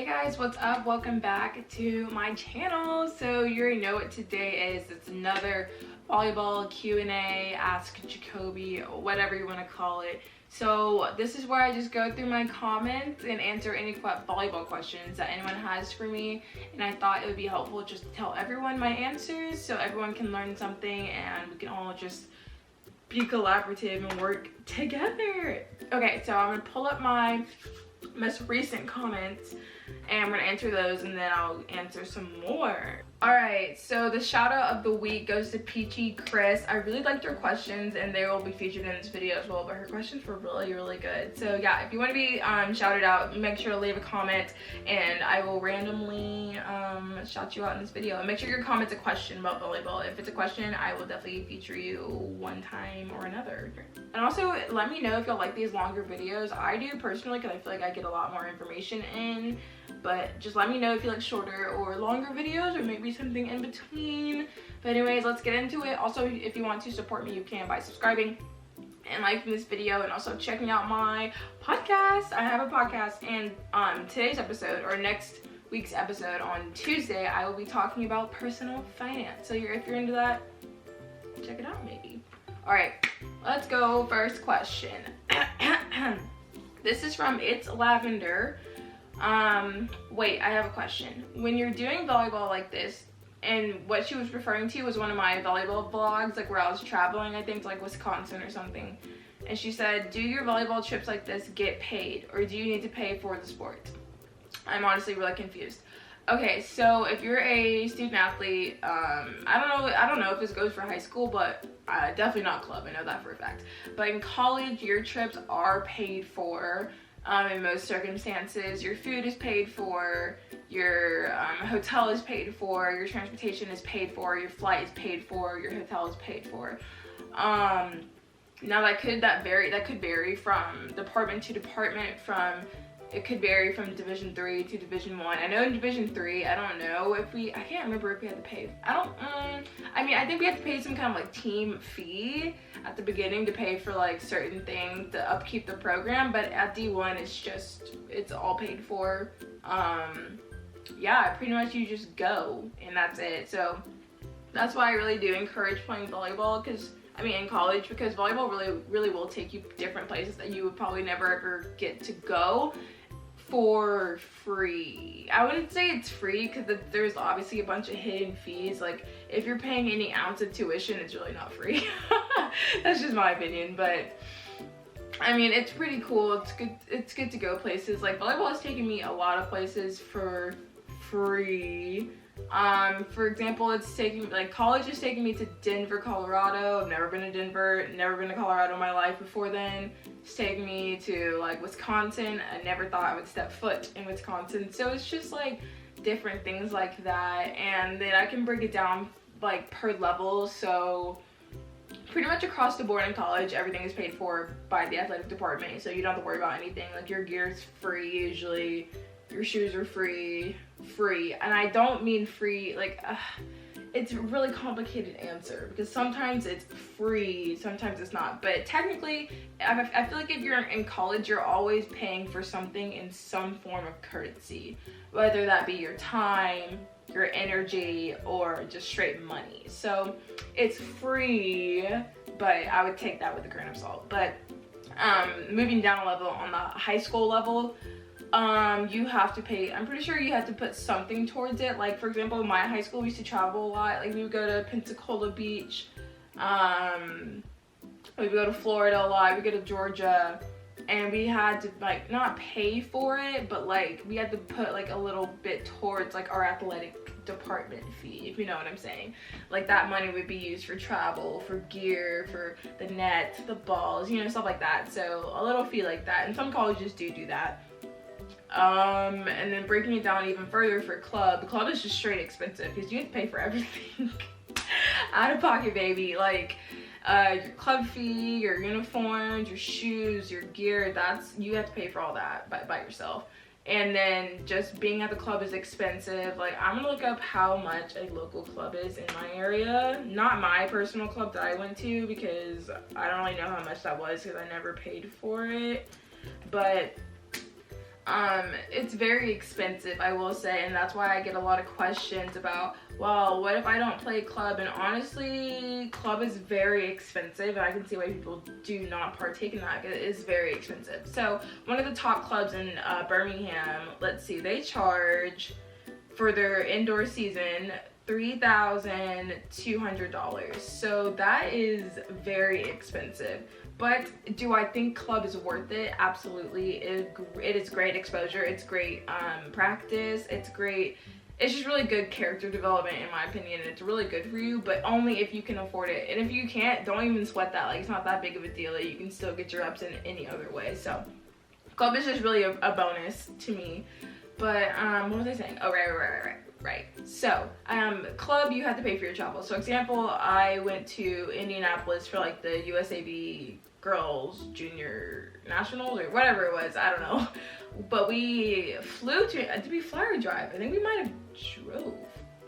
guys, what's up? Welcome back to my channel. So you already know what today is. It's another volleyball Q&A, ask Jacoby, whatever you want to call it. So this is where I just go through my comments and answer any volleyball questions that anyone has for me, and I thought it would be helpful just to tell everyone my answers so everyone can learn something and we can all just be collaborative and work together. Okay, so I'm gonna pull up my most recent comments and I'm gonna answer those, and then I'll answer some more. All right, so the shout out of the week goes to Peachy Chris. I really liked her questions and they will be featured in this video as well, but her questions were really good. So yeah, if you want to be shouted out, make sure to leave a comment and I will randomly shout you out in this video. And make sure your comment's a question about volleyball. If it's a question, I will definitely feature you one time or another. And also let me know if y'all like these longer videos. I do personally, because I feel like I get a lot more information in, but just let me know if you like shorter or longer videos, or maybe something in between. But anyways, let's get into it. Also, if you want to support me, you can by subscribing and liking this video, and also checking out my podcast. I have a podcast, and today's episode, or next week's episode on Tuesday, I will be talking about personal finance. So if you're into that, check it out maybe. All right, let's go. First question. This is from It's Lavender. Wait, I have a question. When you're doing volleyball like this, and what she was referring to was one of my volleyball vlogs, like where I was traveling, I think to like Wisconsin or something. And she said, do your volleyball trips like this get paid, or do you need to pay for the sport? I'm honestly really confused. Okay, so if you're a student athlete, I don't know if this goes for high school, but definitely not club, I know that for a fact. But in college, your trips are paid for. In most circumstances, your food is paid for, your hotel is paid for, your transportation is paid for, your flight is paid for, your hotel is paid for. Now that could vary from department to department. It could vary from Division 3 to Division 1. I know in Division 3, I don't know if I can't remember if we had to pay. I think we have to pay some kind of like team fee at the beginning to pay for like certain things to upkeep the program, but at D1 it's all paid for. Yeah, pretty much you just go and that's it. So that's why I really do encourage playing volleyball, in college, because volleyball really will take you different places that you would probably never ever get to go for free. I wouldn't say it's free, because there's obviously a bunch of hidden fees. Like if you're paying any ounce of tuition, it's really not free. That's just my opinion, but it's pretty cool. It's good to go places. Like volleyball has taken me a lot of places for free. For example, college is taking me to Denver, Colorado. I've never been to Denver, never been to Colorado in my life before then. It's taking me to like Wisconsin. I never thought I would step foot in Wisconsin. So it's just like different things like that. And then I can break it down like per level. So pretty much across the board in college, everything is paid for by the athletic department. So you don't have to worry about anything. Like your gear's free usually. Your shoes are free, and I don't mean free like it's a really complicated answer, because sometimes it's free, sometimes it's not. But technically, I feel like if you're in college, you're always paying for something in some form of courtesy, whether that be your time, your energy, or just straight money. So it's free, but I would take that with a grain of salt. But moving down a level, on the high school level, you have to pay. I'm pretty sure you have to put something towards it. Like for example, my high school, we used to travel a lot. Like we would go to Pensacola Beach, we would go to Florida a lot, we go to Georgia, and we had to like not pay for it, but like we had to put like a little bit towards like our athletic department fee, if you know what I'm saying. Like that money would be used for travel, for gear, for the net, the balls, stuff like that. So a little fee like that, and some colleges do that. And then breaking it down even further for club, the club is just straight expensive, because you have to pay for everything out of pocket, baby. Like your club fee, your uniforms, your shoes, your gear, you have to pay for all that by yourself. And then just being at the club is expensive. Like I'm gonna look up how much a local club is in my area, not my personal club that I went to, because I don't really know how much that was, because I never paid for it. But It's very expensive, I will say, and that's why I get a lot of questions about, well, what if I don't play club? And honestly, club is very expensive, and I can see why people do not partake in that. It is very expensive. So one of the top clubs in Birmingham, let's see, they charge for their indoor season $3,200. So that is very expensive. But do I think club is worth it? Absolutely. It is great exposure. It's great practice. It's great. It's just really good character development, in my opinion. It's really good for you, but only if you can afford it. And if you can't, don't even sweat that. Like, it's not that big of a deal. You can still get your reps in any other way. So club is just really a bonus to me. But what was I saying? Oh, right. So club, you have to pay for your travel. So example, I went to Indianapolis for like the USAB girls junior nationals or whatever it was, I don't know, but we flew to, did we fly or drive? I think we might have drove.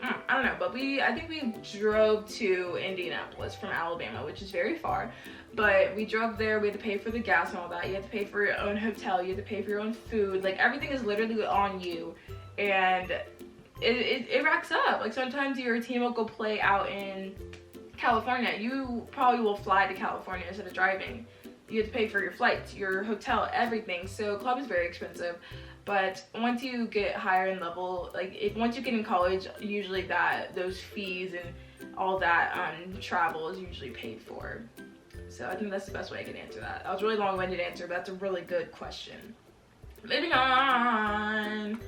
I don't know, but I think we drove to Indianapolis from Alabama, which is very far. But we drove there, we had to pay for the gas and all that. You have to pay for your own hotel, you have to pay for your own food. Like, everything is literally on you. And it racks up. Like, sometimes your team will go play out in California. You probably will fly to California instead of driving. You have to pay for your flights, your hotel, everything. So club is very expensive. But once you get higher in level, like once you get in college, usually those fees and all that travel is usually paid for. So I think that's the best way I can answer that. That was a really long-winded answer, but that's a really good question. Moving on.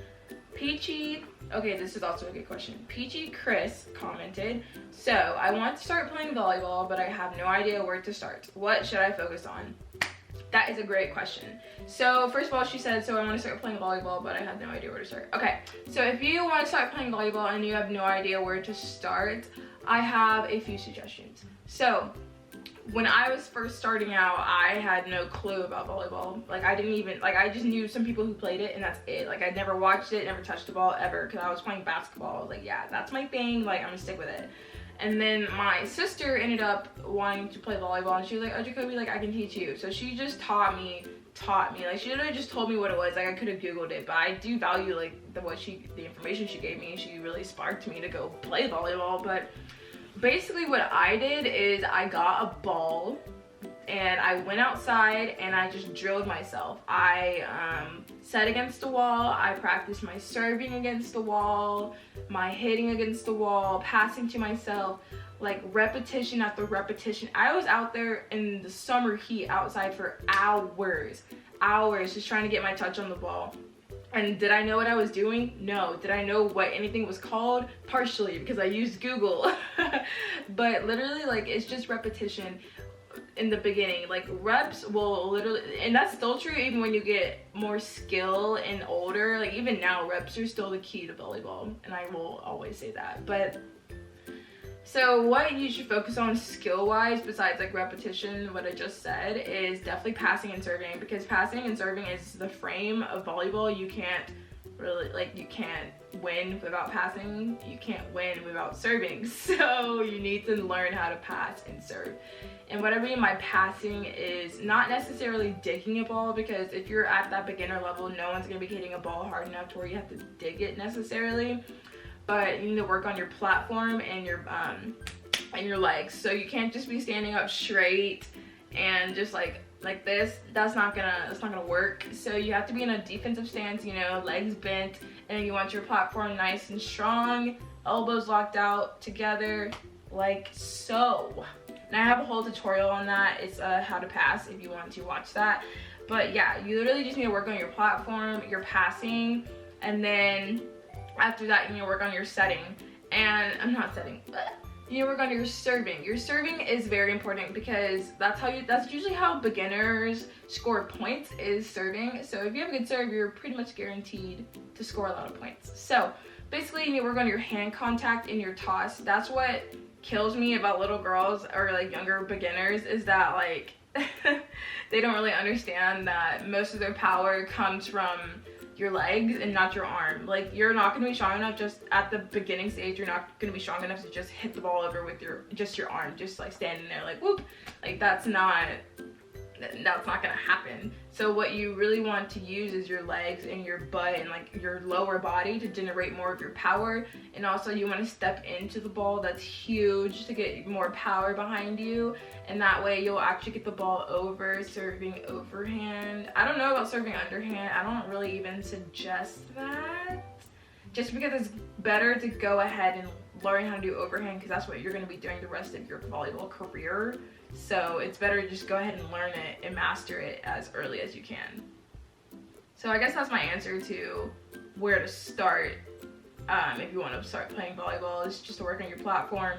Peachy, okay, this is also a good question. Peachy Chris commented, so I want to start playing volleyball, but I have no idea where to start. What should I focus on? That is a great question. So first of all, she said, so I want to start playing volleyball, but I have no idea where to start. Okay, so if you want to start playing volleyball and you have no idea where to start, I have a few suggestions. So when I was first starting out, I had no clue about volleyball. Like, I just knew some people who played it, and that's it. Like, I'd never watched it, never touched the ball ever, because I was playing basketball. I was like, yeah, that's my thing, like, I'm gonna stick with it. And then my sister ended up wanting to play volleyball, and she was like, oh, Jacoby, like, I can teach you. So she just taught me. Like, she literally just told me what it was. Like, I could have Googled it, but I do value, like, the information she gave me. She really sparked me to go play volleyball. But basically what I did is I got a ball and I went outside and I just drilled myself. I set against the wall, I practiced my serving against the wall, my hitting against the wall, passing to myself, like repetition after repetition. I was out there in the summer heat outside for hours just trying to get my touch on the ball. And did I know what I was doing? No. Did I know what anything was called? Partially, because I used Google. But literally, like, it's just repetition in the beginning. Like, reps will literally, and that's still true even when you get more skill and older. Like, even now, reps are still the key to volleyball, and I will always say that. But so what you should focus on skill-wise, besides like repetition, what I just said, is definitely passing and serving, because passing and serving is the frame of volleyball. You can't really, like, you can't win without passing, you can't win without serving. So you need to learn how to pass and serve. And what I mean by passing is not necessarily digging a ball, because if you're at that beginner level, no one's gonna be hitting a ball hard enough to where you have to dig it necessarily. But you need to work on your platform and your legs. So you can't just be standing up straight and just like this. That's not gonna work. So you have to be in a defensive stance, you know, legs bent, and you want your platform nice and strong, elbows locked out together, like so. And I have a whole tutorial on that. It's how to pass, if you want to watch that. But yeah, you literally just need to work on your platform, your passing, and then after that, you need to work on your setting. And I'm not setting, but you need to work on your serving. Your serving is very important, because that's usually how beginners score points, is serving. So if you have a good serve, you're pretty much guaranteed to score a lot of points. So basically, you need to work on your hand contact and your toss. That's what kills me about little girls or like younger beginners, is that like they don't really understand that most of their power comes from your legs and not your arm. Like, you're not going to be strong enough just at the beginning stage. You're not going to be strong enough to just hit the ball over with your arm, just like standing there like whoop. Like, that's not going to happen. So what you really want to use is your legs and your butt and like your lower body to generate more of your power. And also you want to step into the ball. That's huge, to get more power behind you. And that way you'll actually get the ball over, serving overhand. I don't know about serving underhand. I don't really even suggest that. Just because it's better to go ahead and learn how to do overhand, because that's what you're going to be doing the rest of your volleyball career. So it's better to just go ahead and learn it and master it as early as you can. So I guess that's my answer to where to start if you want to start playing volleyball. Is just to work on your platform,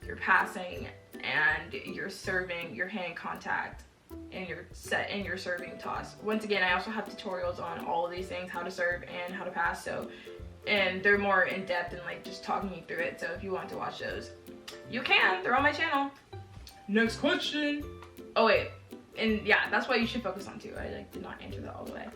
your passing, and your serving, your hand contact, and your set and your serving toss. Once again, I also have tutorials on all of these things, how to serve and how to pass. So, and they're more in depth and like just talking you through it. So if you want to watch those, you can. They're on my channel. Next question. Oh wait, and yeah, that's why you should focus on too. I like did not answer that all the way.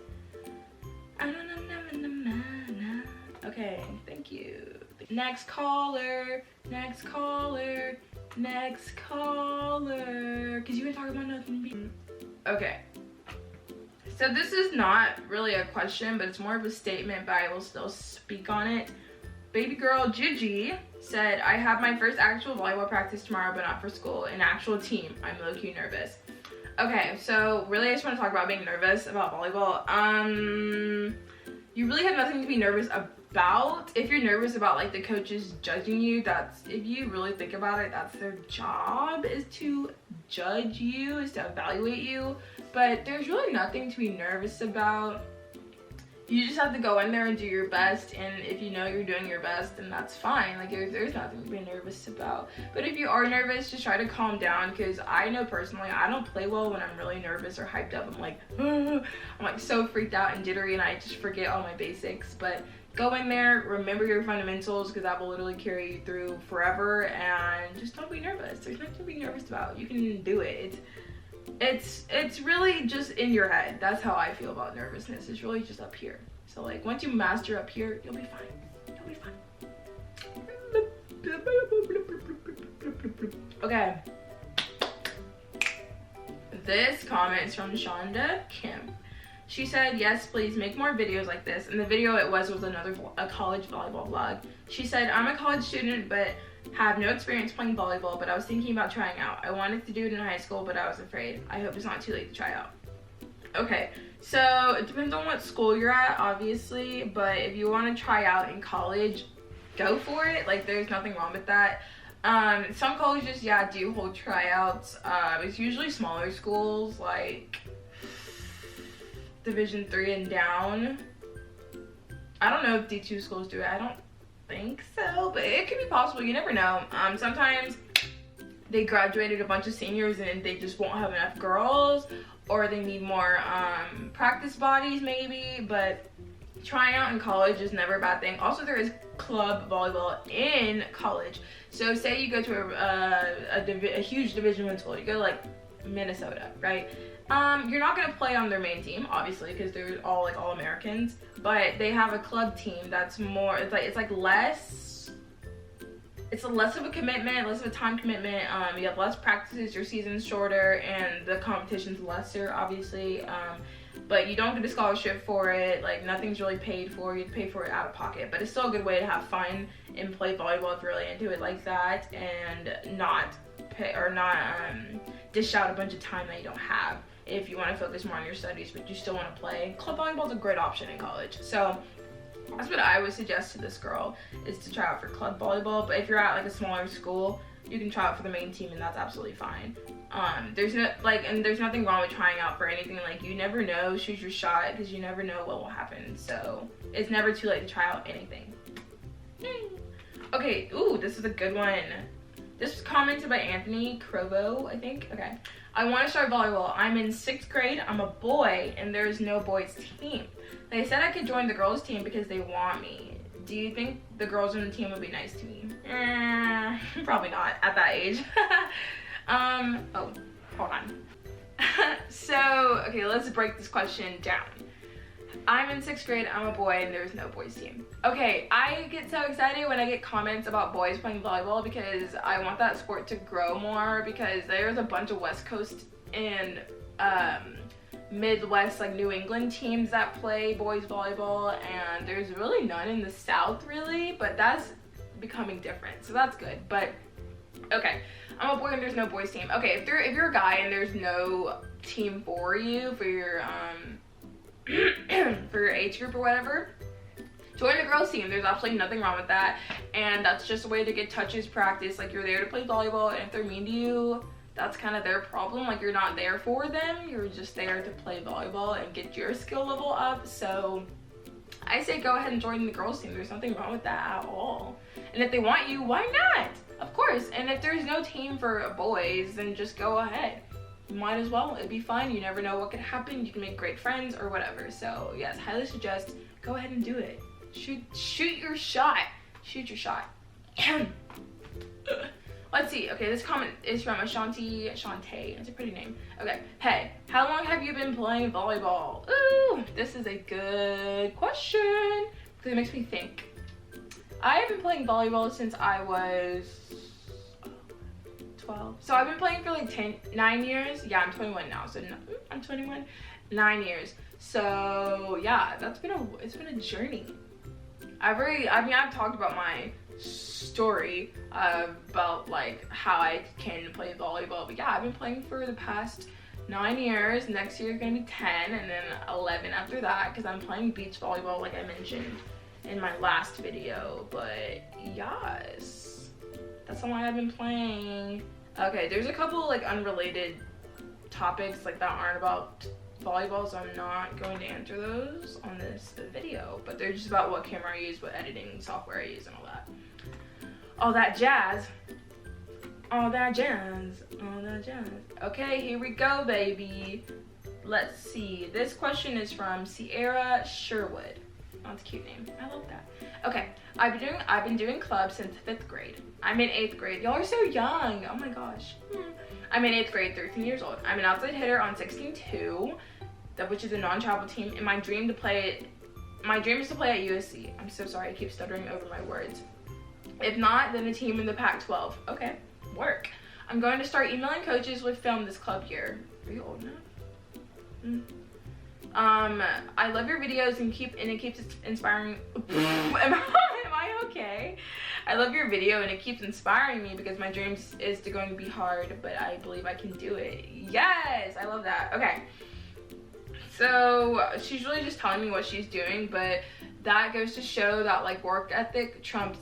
Okay, thank you. Next caller, next caller, next caller. Cause you can talk about nothing. Okay. So this is not really a question, but it's more of a statement, but I will still speak on it. Baby girl Gigi said, I have my first actual volleyball practice tomorrow, but not for school. An actual team. I'm low-key nervous. Okay, so really I just want to talk about being nervous about volleyball. You really have nothing to be nervous about. If you're nervous about like the coaches judging you, that's, if you really think about it, that's their job, is to judge you, is to evaluate you. But there's really nothing to be nervous about. You just have to go in there and do your best, and if you know you're doing your best, then that's fine. Like there's nothing to be nervous about. But if you are nervous, just try to calm down, because I know personally I don't play well when I'm really nervous or hyped up. I'm like, I'm like so freaked out and jittery, and I just forget all my basics. But go in there, remember your fundamentals, because that will literally carry you through forever, and just don't be nervous. There's nothing to be nervous about. You can do it. It's really just in your head. That's how I feel about nervousness. It's really just up here. So like once you master up here, you'll be fine. You'll be fine. Okay. This comment is from Shonda Kim. She said, yes, please make more videos like this. And the video it was a college volleyball vlog. She said, I'm a college student, but have no experience playing volleyball, but I was thinking about trying out. I wanted to do it in high school, but I was afraid. I hope it's not too late to try out. Okay, so it depends on what school you're at, obviously, but if you want to try out in college, go for it. Like, there's nothing wrong with that. Some colleges, yeah, do hold tryouts. It's usually smaller schools, like Division 3 and down. I don't know if D2 schools do it. I don't think so, but it could be possible. You never know. Sometimes they graduated a bunch of seniors and they just won't have enough girls, or they need more practice bodies maybe. But trying out in college is never a bad thing. Also, there is club volleyball in college. So say you go to a huge Division 1 school, you go to like Minnesota, right? You're not gonna play on their main team, obviously, because they're all like all Americans. But they have a club team that's more. It's less. It's less of a commitment, less of a time commitment. You have less practices, your season's shorter, and the competition's lesser, obviously. But you don't get a scholarship for it. Like, nothing's really paid for. You pay for it out of pocket. But it's still a good way to have fun and play volleyball if you're really into it like that, and not pay or not dish out a bunch of time that you don't have if you want to focus more on your studies, but you still want to play. Club volleyball is a great option in college. So that's what I would suggest to this girl, is to try out for club volleyball. But if you're at like a smaller school, you can try out for the main team, and that's absolutely fine. There's nothing wrong with trying out for anything. Like, you never know. Shoot your shot, because you never know what will happen. So it's never too late to try out anything. Okay, ooh, this is a good one. This was commented by Anthony Crovo, I think. Okay. I want to start volleyball. I'm in 6th grade. I'm a boy, and there's no boys team. They said I could join the girls team because they want me. Do you think the girls on the team would be nice to me? Probably not at that age. Oh, hold on. So, okay, let's break this question down. I'm in 6th grade, I'm a boy, and there's no boys team. Okay, I get so excited when I get comments about boys playing volleyball, because I want that sport to grow more, because there's a bunch of West Coast and Midwest, like New England teams that play boys volleyball, and there's really none in the South really, but that's becoming different, so that's good. But okay, I'm a boy and there's no boys team. Okay, if you're a guy and there's no team for you for your for your age group or whatever, join a girls team. There's absolutely nothing wrong with that, and that's just a way to get touches, practice. Like, you're there to play volleyball, and if they're mean to you, that's kind of their problem. Like, you're not there for them, you're just there to play volleyball and get your skill level up. So I say go ahead and join the girls team. There's nothing wrong with that at all, and if they want you, why not? Of course. And if there's no team for boys, then just go ahead. You might as well. It'd be fun. You never know what could happen. You can make great friends or whatever. So yes, highly suggest go ahead and do it. Shoot your shot. Shoot your shot. Let's see. Okay, this comment is from Shantae. That's a pretty name. Okay. Hey, how long have you been playing volleyball? Ooh, this is a good question because it makes me think. I've been playing volleyball since I was 12. So I've been playing for like 9 years. Yeah, I'm 21 now. So I'm 21. 9 years. So yeah, it's been a journey. I've talked about my story about like how I came to play volleyball, but yeah, I've been playing for the past 9 years. Next year is gonna be 10, and then 11 after that, because I'm playing beach volleyball like I mentioned in my last video. But yes, that's how long I've been playing. Okay, there's a couple like unrelated topics like that aren't about volleyball, so I'm not going to answer those on this video, but they're just about what camera I use, what editing software I use, and all that jazz. Okay, here we go, baby. Let's see. This question is from Sierra Sherwood. Oh, that's a cute name. I love that. Okay, I've been doing clubs since 5th grade. I'm in 8th grade. Y'all are so young. Oh my gosh. I'm in 8th grade, 13 years old. I'm an outside hitter on 16-2, which is a non-travel team, and my dream is to play at USC. I'm so sorry, I keep stuttering over my words. If not, then a team in the Pac-12. Okay, work. I'm going to start emailing coaches with film this club year. Are you old enough? I love your videos and it keeps inspiring. Am I okay? I love your video and it keeps inspiring me because my dreams is going to be hard, but I believe I can do it. Yes, I love that. Okay, so she's really just telling me what she's doing, but that goes to show that like work ethic trumps.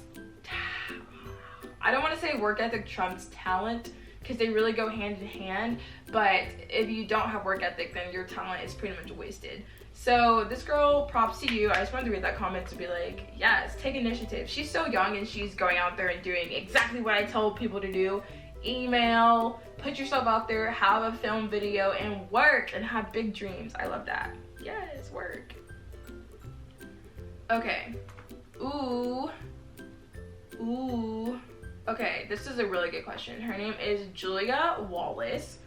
I don't want to say work ethic trumps talent, because they really go hand in hand, but if you don't have work ethic, then your talent is pretty much wasted. So this girl, props to you. I just wanted to read that comment to be like, yes, take initiative. She's so young and she's going out there and doing exactly what I told people to do. Email, put yourself out there, have a film video, and work, and have big dreams. I love that. Yes, work. Okay. Ooh. Okay, this is a really good question. Her name is Julia Wallace.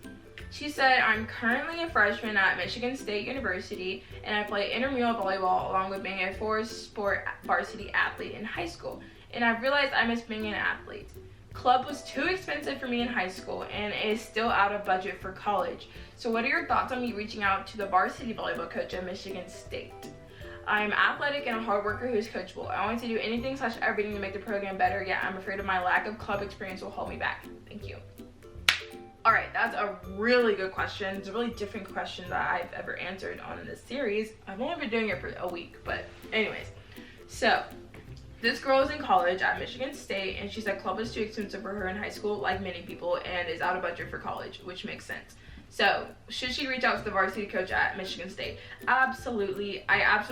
She said, I'm currently a freshman at Michigan State University, and I play intramural volleyball along with being a four-sport varsity athlete in high school. And I've realized I miss being an athlete. Club was too expensive for me in high school and is still out of budget for college. So what are your thoughts on me reaching out to the varsity volleyball coach at Michigan State? I'm athletic and a hard worker who is coachable. I want to do anything / everything to make the program better, yet I'm afraid of my lack of club experience will hold me back. Thank you. All right, that's a really good question. It's a really different question that I've ever answered on this series. I've only been doing it for a week, but anyways. So this girl is in college at Michigan State, and she said club is too expensive for her in high school, like many people, and is out of budget for college, which makes sense. So, should she reach out to the varsity coach at Michigan State? Absolutely. I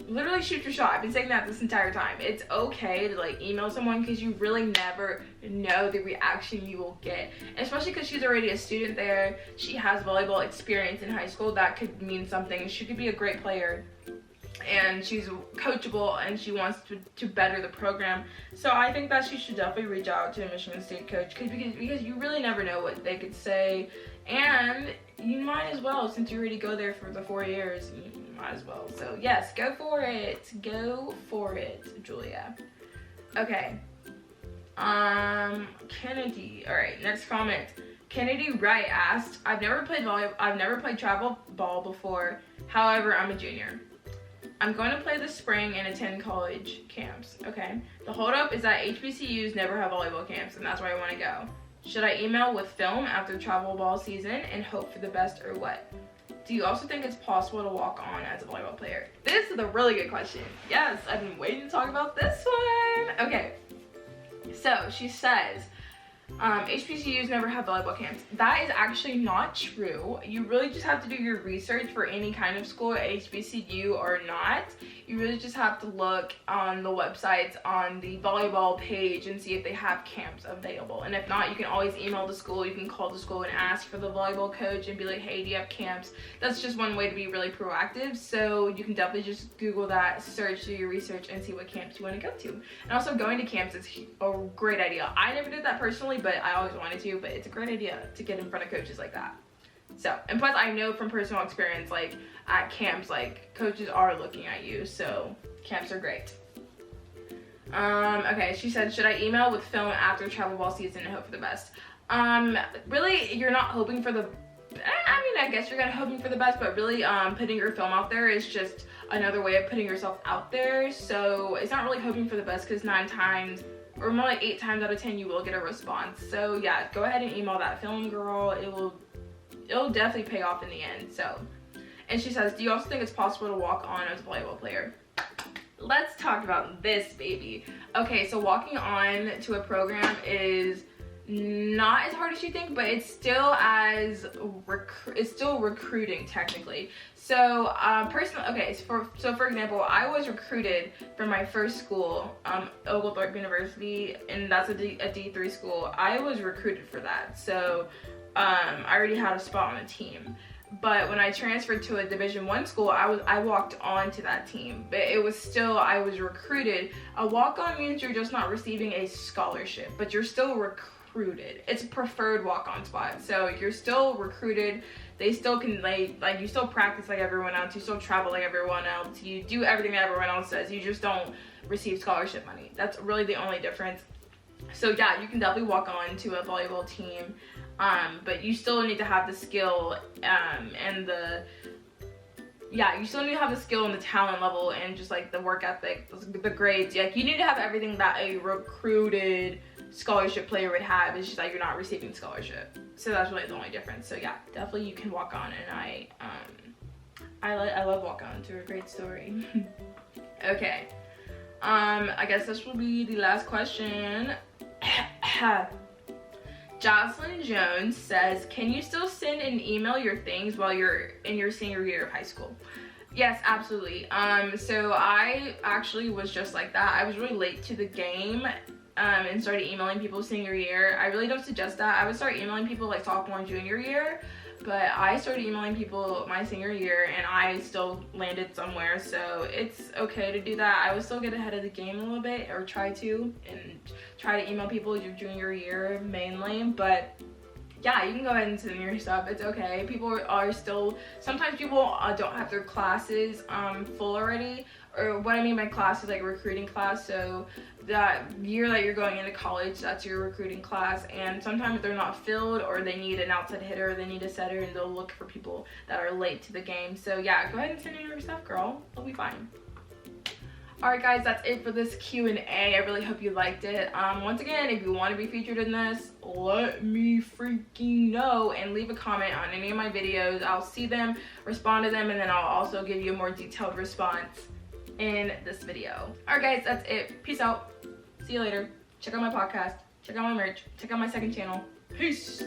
literally shoot your shot. I've been saying that this entire time. It's okay to like email someone because you really never know the reaction you will get. And especially because she's already a student there. She has volleyball experience in high school. That could mean something. She could be a great player. And she's coachable and she wants to better the program. So I think that she should definitely reach out to a Michigan State coach because you really never know what they could say. And you might as well, since you already go there for the 4 years, you might as well. So yes, go for it. Go for it, Julia. Okay. Kennedy. All right, next comment. Kennedy Wright asked, I've never played travel ball before. However, I'm a junior. I'm going to play this spring and attend college camps. Okay. The holdup is that HBCUs never have volleyball camps, and that's where I want to go. Should I email with film after travel ball season and hope for the best, or what? Do you also think it's possible to walk on as a volleyball player? This is a really good question. Yes, I've been waiting to talk about this one. Okay. So she says, HBCUs never have volleyball camps. That is actually not true. You really just have to do your research for any kind of school, HBCU or not. You really just have to look on the websites on the volleyball page and see if they have camps available. And if not, you can always email the school. You can call the school and ask for the volleyball coach and be like, hey, do you have camps? That's just one way to be really proactive. So you can definitely just Google that, search, do your research, and see what camps you want to go to. And also going to camps is a great idea. I never did that personally, but I always wanted to. But it's a great idea to get in front of coaches like that. So, and plus I know from personal experience, like at camps, like coaches are looking at you, so camps are great. Okay, she said, should I email with film after travel ball season and hope for the best? Really, you're not hoping for the, I mean, I guess you're kind of hoping for the best, but really putting your film out there is just another way of putting yourself out there. So it's not really hoping for the best, because 9 times or more like 8 times out of 10 you will get a response. So yeah, go ahead and email that film, girl. It'll definitely pay off in the end. So, and she says, do you also think it's possible to walk on as a volleyball player? Let's talk about this, baby. Okay, so walking on to a program is not as hard as you think, but it's still recruiting technically. So personally, okay, so for example, I was recruited from my first school, Oglethorpe University, and that's a D3 school. I was recruited for that, so I already had a spot on the team. But when I transferred to a Division I school, I walked on to that team, but it was still, I was recruited. A walk-on means you're just not receiving a scholarship, but you're still recruited. It's a preferred walk-on spot, so you're still recruited. They still can, like you still practice like everyone else, you still travel like everyone else, you do everything that everyone else does, you just don't receive scholarship money. That's really the only difference. So yeah, you can definitely walk on to a volleyball team, but you still need to have the skill and the, yeah, you still need to have the skill and the talent level and just like the work ethic, the grades. Like you need to have everything that a recruited scholarship player would have. It's just that you're not receiving scholarship. So that's really the only difference. So yeah, definitely you can walk on, and I love walk on to a great story. Okay. I guess this will be the last question. Jocelyn Jones says, can you still send and email your things while you're in your senior year of high school? Yes, absolutely. So I actually was just like that. I was really late to the game and started emailing people senior year. I really don't suggest that. I would start emailing people like sophomore and junior year, but I started emailing people my senior year and I still landed somewhere, so it's okay to do that. I would still get ahead of the game a little bit, or try to email people your junior year mainly, but yeah, you can go ahead and send your stuff. It's okay. People are still, sometimes people don't have their classes full already, or what I mean by class is like a recruiting class. So that year that you're going into college, that's your recruiting class, and sometimes they're not filled, or they need an outside hitter, they need a setter, and they'll look for people that are late to the game. So yeah, go ahead and send in your stuff, girl. It'll be fine. Alright guys, that's it for this Q&A. I really hope you liked it. Once again, if you want to be featured in this, let me freaking know and leave a comment on any of my videos. I'll see them, respond to them, and then I'll also give you a more detailed response in this video. Alright guys, that's it. Peace out. See you later. Check out my podcast. Check out my merch. Check out my second channel. Peace.